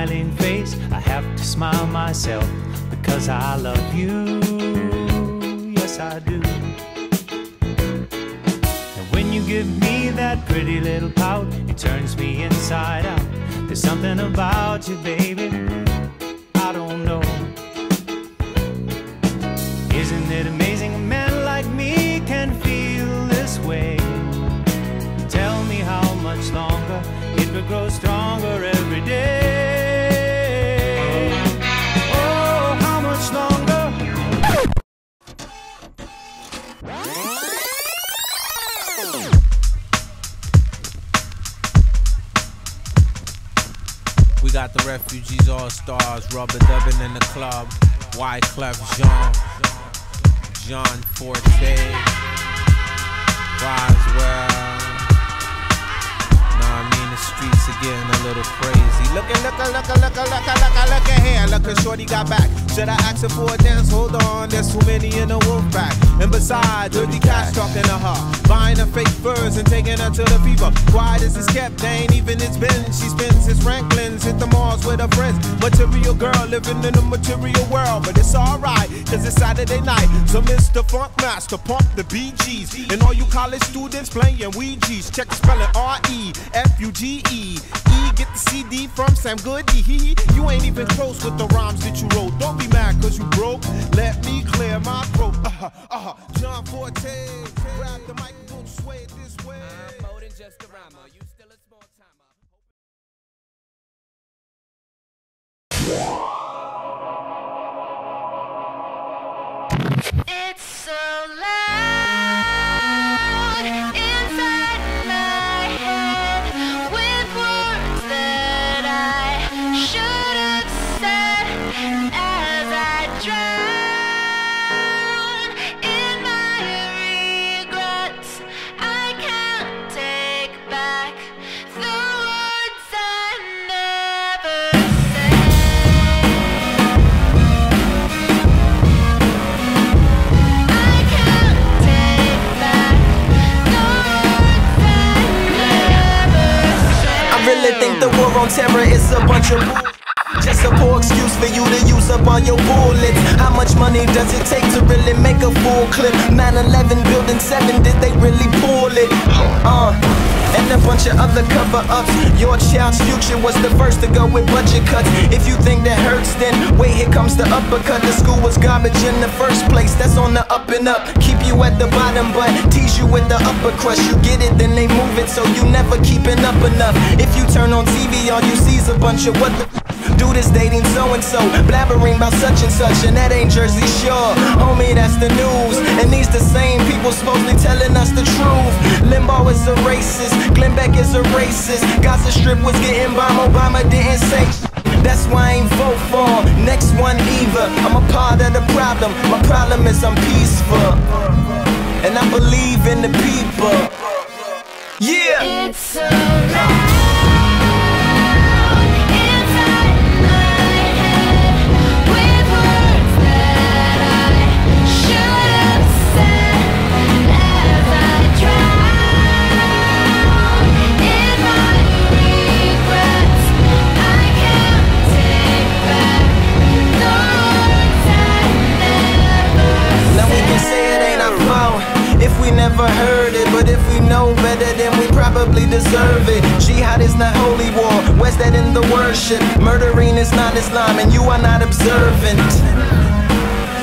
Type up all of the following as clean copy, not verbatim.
smiling face. I have to smile myself because I love you. Yes, I do. And when you give me that pretty little pout, it turns me inside out. There's something about you, baby, I don't know. Isn't it amazing a man like me can feel this way? Tell me how much longer it will grow stronger every day. Oh, how much longer? We got the Refugees All-Stars, rubber dubbing in the club. Wyclef Jean Forte, Roswell. The streets are getting a little crazy. Look here. Look at shorty got back. Should I ask her for a dance? Hold on, there's too many in the wolf pack. And besides, dirty cats talking to her, buying her fake furs and taking her to the fever. Quiet as it's kept, they ain't even it's been. She spends his Franklin's, hit the malls with her friends. Material girl living in a material world, but it's alright, cause it's Saturday night. So Mr. Funk Master, pump the BGs. And all you college students playing Ouija's. Check the spelling R-E-F-U-G-E. Get the CD from Sam Goody. You ain't even close with the rhymes that you wrote. Don't be mad cause you broke. Let me clear my throat. John Forte, grab the mic and don't sway it this way. I'm more than just a rhymer. You still a small timer. It's so loud inside my head with words that I should have said as I drown in my regrets. I can't take back the words I never said. I can't take back the words I never said. I really think the war on terror is a bunch of bull. Just a poor excuse for you to use up all your bullets. How much money does it take to really make a full clip? 9/11 Building 7, did they really pull it? And a bunch of other cover-ups. Your child's future was the first to go with budget cuts. If you think that hurts, then wait, here comes the uppercut. The school was garbage in the first place, that's on the up and up. Keep you at the bottom, but tease you with the upper crust. You get it, then they move it, so you never keeping up enough. If you turn on TV, all you see is a bunch of what the dude is dating so-and-so, blabbering about such and such, and that ain't Jersey Shore. Homie, that's the news, and these the same people supposedly telling us the truth. Limbaugh is a racist, Glenn Beck is a racist, Gaza Strip was getting bombed, Obama didn't say. That's why I ain't vote for him. Next one either. I'm a part of the problem. My problem is I'm peaceful, and I believe in the people. Yeah. It's so loud. If we never heard it, but if we know better, then we probably deserve it. Jihad is not holy war, where's that in the worship? Murdering is not Islam, and you are not observant.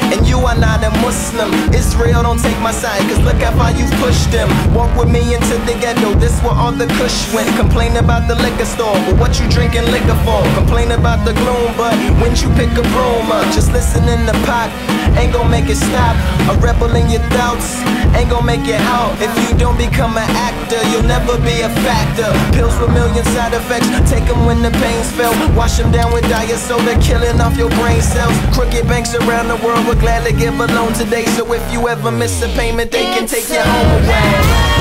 And you are not a Muslim. Israel, don't take my side, cause look how far you've pushed them. Walk with me into the ghetto, this where all the kush went. Complain about the liquor store, but what you drinking liquor for? Complain about the gloom, but when you pick a broom up, just listen in the pot, ain't gon' make it stop. A rebel in your doubts, ain't gon' make it out. If you don't become an actor, you'll never be a factor. Pills with million side effects, take them when the pain's felt. Wash them down with diet soda, killing off your brain cells. Crooked banks around the world would gladly give a loan today. So if you ever miss a payment, they can take your home away.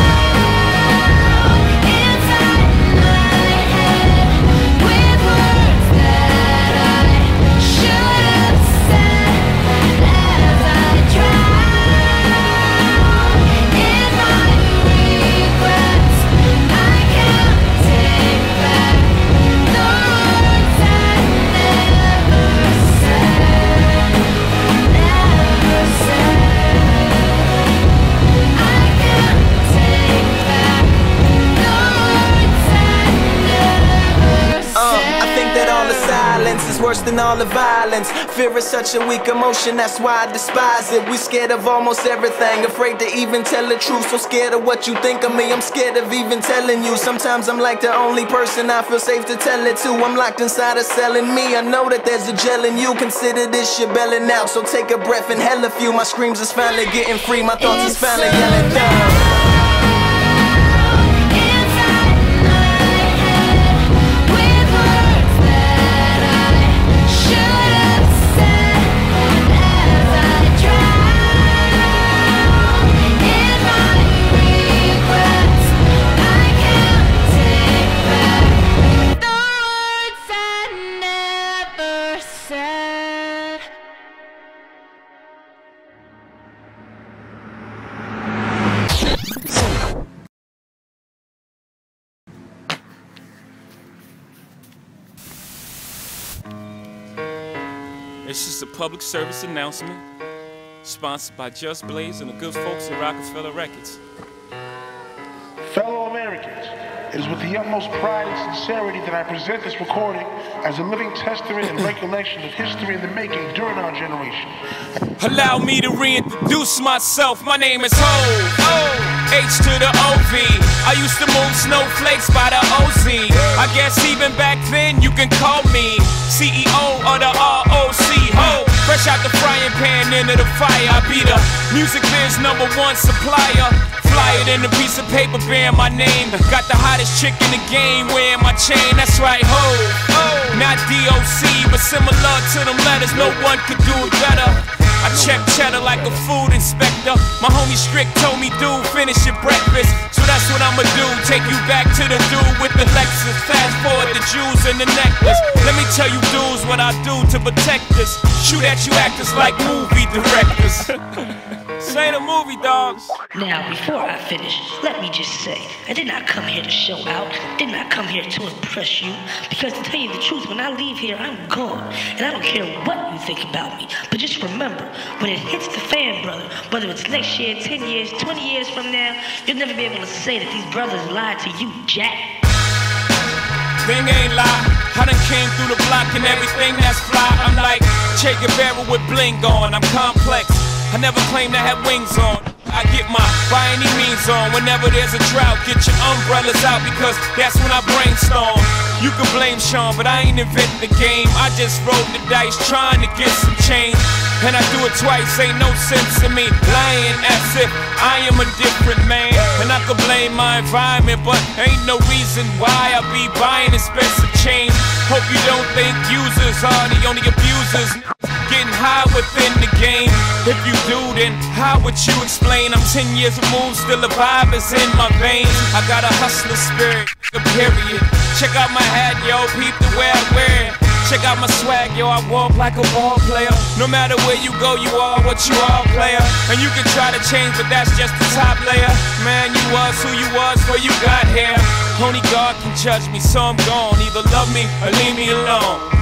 and all the violence. Fear is such a weak emotion, that's why I despise it. We scared of almost everything, afraid to even tell the truth. So scared of what you think of me, I'm scared of even telling you. Sometimes I'm like the only person I feel safe to tell it to. I'm locked inside a cell in me, I know that there's a gel in you. Consider this your belling out, so take a breath and hell a few. My screams is finally getting free, my thoughts is finally yelling down. It's just a public service announcement, sponsored by Just Blaze and the good folks at Rockefeller Records. Fellow Americans, it is with the utmost pride and sincerity that I present this recording as a living testament and recollection of history in the making during our generation. Allow me to reintroduce myself. My name is Ho. H to the OV. I used to move snowflakes by the OZ. I guess even back then you can call me CEO of the ROC. Ho, fresh out the frying pan into the fire. I be the music biz #1 supplier. Fly it in a piece of paper bearing my name. Got the hottest chick in the game wearing my chain. That's right, ho. Not DOC, but similar to them letters. No one could do it better. I check cheddar like a food inspector. My homie Strick told me, dude, finish your breakfast. So that's what I'ma do, take you back to the dude with the Lexus. Fast forward the jewels and the necklace. Let me tell you dudes what I do to protect us. Shoot at you actors like movie directors. This ain't a movie, dogs. Now, before I finish, let me just say, I did not come here to show out, did not come here to impress you, because to tell you the truth, when I leave here, I'm gone, and I don't care what you think about me, but just remember, when it hits the fan, brother, whether it's next year, 10 years, 20 years from now, you'll never be able to say that these brothers lied to you, Jack. Thing ain't lie, I done came through the block and everything that's fly. I'm like Che Guevara with bling on, I'm complex. I never claim to have wings on. I get my by any means on. Whenever there's a drought, get your umbrellas out because that's when I brainstorm. You can blame Sean, but I ain't inventing the game. I just rolled the dice trying to get some change. And I do it twice, ain't no sense in me lying as if I am a different man. And I could blame my environment, but ain't no reason why I be buying expensive chains. Hope you don't think users are the only abusers. Getting high within the game. If you do, then how would you explain? I'm 10 years removed, still the vibe is in my veins. I got a hustler spirit, period. Check out my hat, yo, peep the way I wear it. Check out my swag, yo, I walk like a ball player. No matter where you go, you are what you are, player. And you can try to change, but that's just the top layer. Man, you was who you was before you got here. Only God can judge me, so I'm gone. Either love me or leave me alone.